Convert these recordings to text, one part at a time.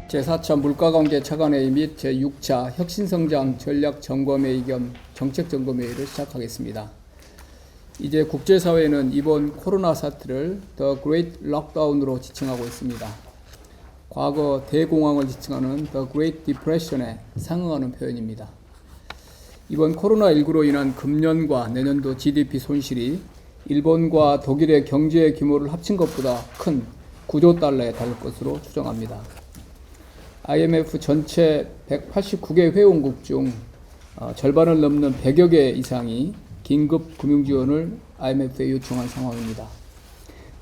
제4차 물가관계 차관회의 및 제6차 혁신성장 전략점검회의 겸 정책점검회의를 시작하겠습니다. 이제 국제사회는 이번 코로나 사태를 The Great Lockdown으로 지칭하고 있습니다. 과거 대공황을 지칭하는 The Great Depression에 상응하는 표현입니다. 이번 코로나19로 인한 금년과 내년도 GDP 손실이 일본과 독일의 경제 규모를 합친 것보다 큰 9조 달러에 달할 것으로 추정합니다. IMF 전체 189개 회원국 중 절반을 넘는 100여 개 이상이 긴급 금융지원을 IMF에 요청한 상황입니다.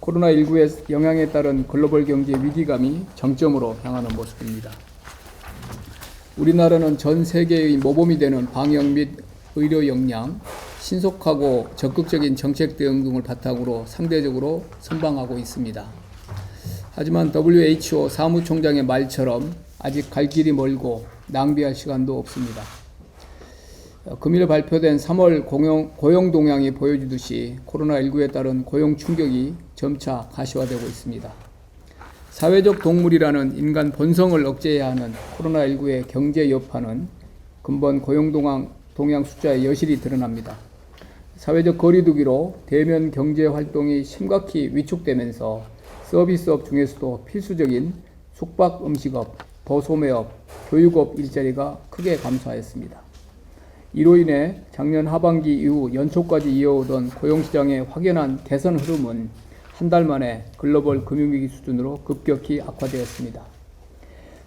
코로나19의 영향에 따른 글로벌 경제 위기감이 정점으로 향하는 모습입니다. 우리나라는 전 세계의 모범이 되는 방역 및 의료 역량, 신속하고 적극적인 정책 대응 등을 바탕으로 상대적으로 선방하고 있습니다. 하지만 WHO 사무총장의 말처럼 아직 갈 길이 멀고 낭비할 시간도 없습니다. 금일 발표된 3월 고용 동향이 보여주듯이 코로나19에 따른 고용 충격이 점차 가시화되고 있습니다. 사회적 동물이라는 인간 본성을 억제해야 하는 코로나19의 경제 여파는 근본 고용 동향 숫자에 여실히 드러납니다. 사회적 거리두기로 대면 경제 활동이 심각히 위축되면서 서비스업 중에서도 필수적인 숙박 음식업, 도소매업, 교육업 일자리가 크게 감소하였습니다. 이로 인해 작년 하반기 이후 연초까지 이어오던 고용시장의 확연한 개선 흐름은 한 달 만에 글로벌 금융위기 수준으로 급격히 악화되었습니다.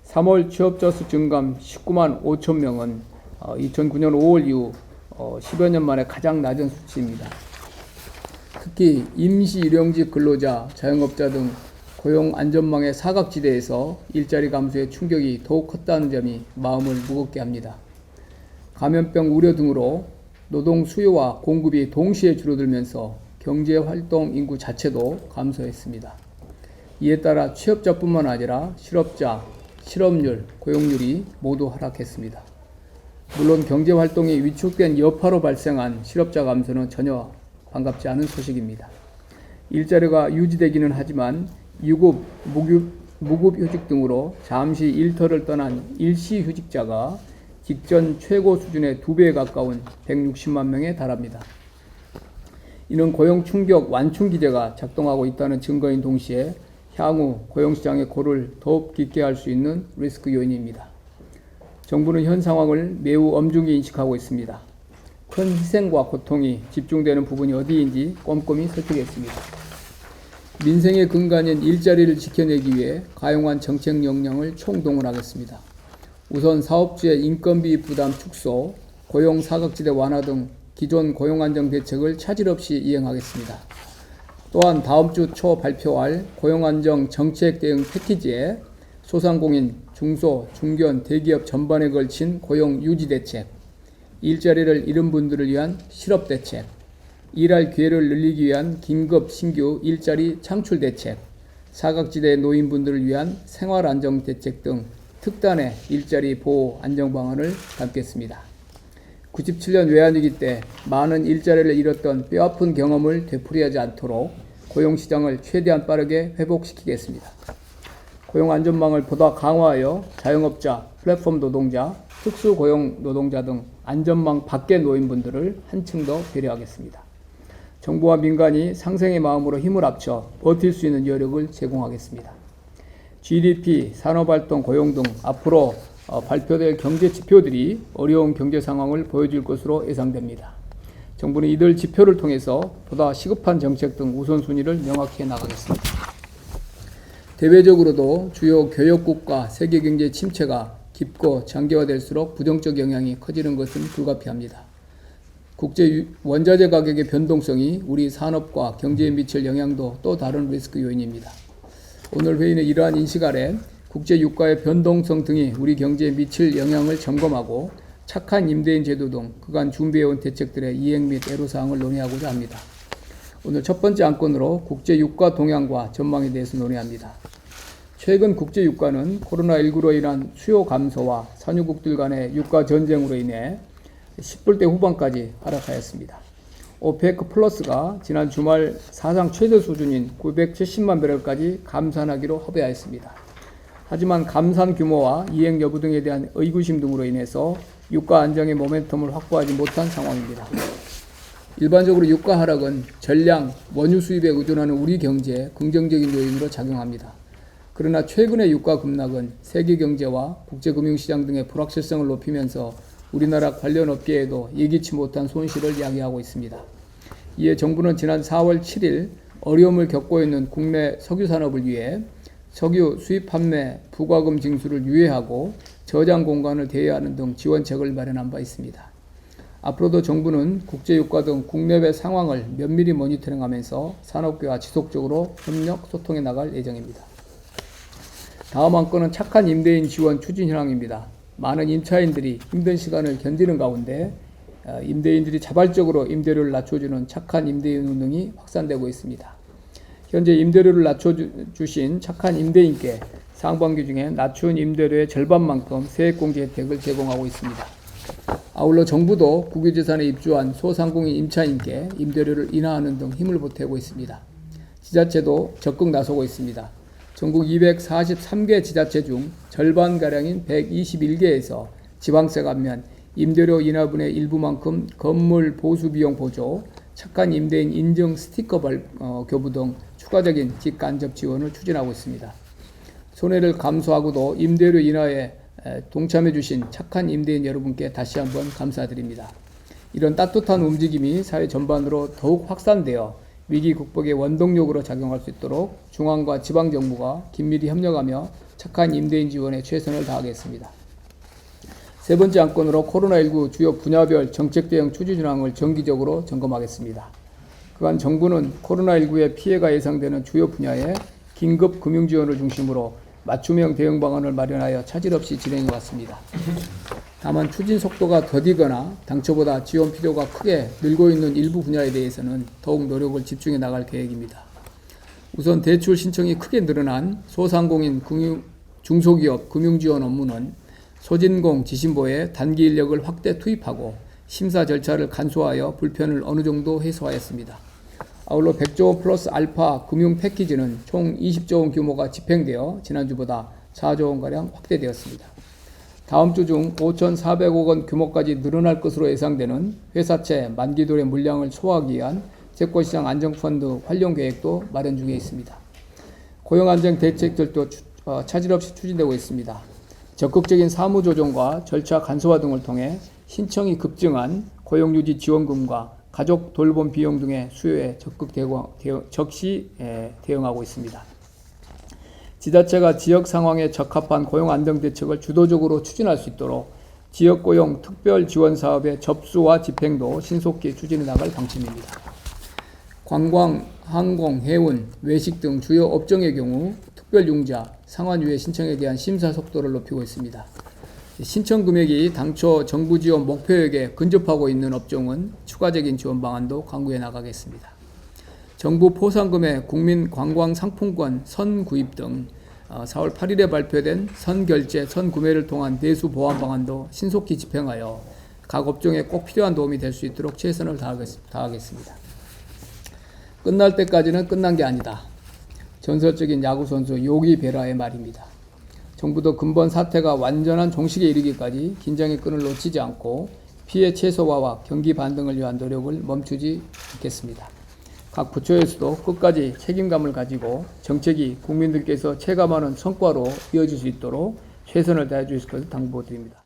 3월 취업자 수 증감 19만 5천 명은 2009년 5월 이후 10여 년 만에 가장 낮은 수치입니다. 특히 임시 일용직 근로자, 자영업자 등 고용 안전망의 사각지대에서 일자리 감소의 충격이 더욱 컸다는 점이 마음을 무겁게 합니다. 감염병 우려 등으로 노동 수요와 공급이 동시에 줄어들면서 경제활동 인구 자체도 감소했습니다. 이에 따라 취업자뿐만 아니라 실업자, 실업률, 고용률이 모두 하락했습니다. 물론 경제활동이 위축된 여파로 발생한 실업자 감소는 전혀 반갑지 않은 소식입니다. 일자리가 유지되기는 하지만 유급, 무급휴직 등으로 잠시 일터를 떠난 일시휴직자가 직전 최고 수준의 2배에 가까운 160만 명에 달합니다. 이는 고용 충격 완충 기제가 작동하고 있다는 증거인 동시에 향후 고용시장의 골을 더욱 깊게 할 수 있는 리스크 요인입니다. 정부는 현 상황을 매우 엄중히 인식하고 있습니다. 큰 희생과 고통이 집중되는 부분이 어디인지 꼼꼼히 살피겠습니다. 민생의 근간인 일자리를 지켜내기 위해 가용한 정책 역량을 총동원하겠습니다. 우선 사업주의 인건비 부담 축소, 고용 사각지대 완화 등 기존 고용 안정 대책을 차질 없이 이행하겠습니다. 또한 다음 주 초 발표할 고용 안정 정책 대응 패키지에 소상공인, 중소, 중견, 대기업 전반에 걸친 고용 유지 대책, 일자리를 잃은 분들을 위한 실업 대책, 일할 기회를 늘리기 위한 긴급 신규 일자리 창출 대책, 사각지대 노인분들을 위한 생활 안정 대책 등 특단의 일자리 보호 안정 방안을 담겠습니다. 97년 외환위기 때 많은 일자리를 잃었던 뼈아픈 경험을 되풀이하지 않도록 고용시장을 최대한 빠르게 회복시키겠습니다. 고용 안전망을 보다 강화하여 자영업자, 플랫폼 노동자, 특수고용 노동자 등 안전망 밖의 노인분들을 한층 더 배려하겠습니다. 정부와 민간이 상생의 마음으로 힘을 합쳐 버틸 수 있는 여력을 제공하겠습니다. GDP, 산업활동, 고용 등 앞으로 발표될 경제 지표들이 어려운 경제 상황을 보여줄 것으로 예상됩니다. 정부는 이들 지표를 통해서 보다 시급한 정책 등 우선순위를 명확히 해나가겠습니다. 대외적으로도 주요 교역국가 세계 경제 침체가 깊고 장기화될수록 부정적 영향이 커지는 것은 불가피합니다. 국제 원자재 가격의 변동성이 우리 산업과 경제에 미칠 영향도 또 다른 리스크 요인입니다. 오늘 회의는 이러한 인식 아래 국제 유가의 변동성 등이 우리 경제에 미칠 영향을 점검하고 착한 임대인 제도 등 그간 준비해온 대책들의 이행 및 애로사항을 논의하고자 합니다. 오늘 첫 번째 안건으로 국제 유가 동향과 전망에 대해서 논의합니다. 최근 국제 유가는 코로나19로 인한 수요 감소와 산유국들 간의 유가 전쟁으로 인해 10불대 후반까지 하락하였습니다. 오페크 플러스가 지난 주말 사상 최저 수준인 970만 배럴까지 감산하기로 합의하였습니다. 하지만 감산 규모와 이행 여부 등에 대한 의구심 등으로 인해서 유가 안정의 모멘텀을 확보하지 못한 상황입니다. 일반적으로 유가 하락은 전량, 원유 수입에 의존하는 우리 경제에 긍정적인 요인으로 작용합니다. 그러나 최근의 유가 급락은 세계 경제와 국제금융시장 등의 불확실성을 높이면서 우리나라 관련 업계에도 예기치 못한 손실을 야기하고 있습니다. 이에 정부는 지난 4월 7일 어려움을 겪고 있는 국내 석유 산업을 위해 석유 수입 판매 부과금 징수를 유예하고 저장 공간을 대여하는 등 지원책을 마련한 바 있습니다. 앞으로도 정부는 국제유가 등 국내외 상황을 면밀히 모니터링하면서 산업계와 지속적으로 협력, 소통해 나갈 예정입니다. 다음 안건은 착한 임대인 지원 추진 현황입니다. 많은 임차인들이 힘든 시간을 견디는 가운데 임대인들이 자발적으로 임대료를 낮춰주는 착한 임대인 운동이 확산되고 있습니다. 현재 임대료를 낮춰주신 착한 임대인께 상반기 중에 낮춘 임대료의 절반만큼 세액공제 혜택을 제공하고 있습니다. 아울러 정부도 국유재산에 입주한 소상공인 임차인께 임대료를 인하하는 등 힘을 보태고 있습니다. 지자체도 적극 나서고 있습니다. 전국 243개 지자체 중 절반가량인 121개에서 지방세 감면, 임대료 인하분의 일부만큼 건물 보수 비용 보조, 착한 임대인 인증 스티커 교부 등 추가적인 직간접 지원을 추진하고 있습니다. 손해를 감수하고도 임대료 인하에 동참해 주신 착한 임대인 여러분께 다시 한번 감사드립니다. 이런 따뜻한 움직임이 사회 전반으로 더욱 확산되어 위기 극복의 원동력으로 작용할 수 있도록 중앙과 지방정부가 긴밀히 협력하며 착한 임대인 지원에 최선을 다하겠습니다. 세 번째 안건으로 코로나19 주요 분야별 정책 대응 추진 현황을 정기적으로 점검하겠습니다. 그간 정부는 코로나19의 피해가 예상되는 주요 분야에 긴급 금융 지원을 중심으로 맞춤형 대응 방안을 마련하여 차질 없이 진행해 왔습니다. 다만 추진 속도가 더디거나 당초보다 지원 필요가 크게 늘고 있는 일부 분야에 대해서는 더욱 노력을 집중해 나갈 계획입니다. 우선 대출 신청이 크게 늘어난 소상공인 중소기업 금융지원 업무는 소진공 지신보에 단기 인력을 확대 투입하고 심사 절차를 간소화하여 불편을 어느 정도 해소하였습니다. 아울러 100조 원 플러스 알파 금융 패키지는 총 20조 원 규모가 집행되어 지난주보다 4조 원가량 확대되었습니다. 다음 주 중 5,400억 원 규모까지 늘어날 것으로 예상되는 회사채 만기도래 물량을 소화하기 위한 채권시장 안정펀드 활용 계획도 마련 중에 있습니다. 고용안정 대책들도 차질 없이 추진되고 있습니다. 적극적인 사무조정과 절차 간소화 등을 통해 신청이 급증한 고용유지 지원금과 가족 돌봄 비용 등의 수요에 적극 적시 대응하고 있습니다. 지자체가 지역 상황에 적합한 고용 안정 대책을 주도적으로 추진할 수 있도록 지역 고용 특별 지원 사업의 접수와 집행도 신속히 추진해 나갈 방침입니다. 관광, 항공, 해운, 외식 등 주요 업종의 경우 특별융자, 상환유예 신청에 대한 심사 속도를 높이고 있습니다. 신청 금액이 당초 정부 지원 목표액에 근접하고 있는 업종은 추가적인 지원 방안도 강구해 나가겠습니다. 정부 포상금의 국민관광상품권 선구입 등 4월 8일에 발표된 선결제, 선구매를 통한 내수 보완 방안도 신속히 집행하여 각 업종에 꼭 필요한 도움이 될 수 있도록 최선을 다하겠습니다. 끝날 때까지는 끝난 게 아니다. 전설적인 야구선수 요기 베라의 말입니다. 정부도 근본 사태가 완전한 종식에 이르기까지 긴장의 끈을 놓치지 않고 피해 최소화와 경기 반등을 위한 노력을 멈추지 않겠습니다. 각 부처에서도 끝까지 책임감을 가지고 정책이 국민들께서 체감하는 성과로 이어질 수 있도록 최선을 다해 주실 것을 당부드립니다.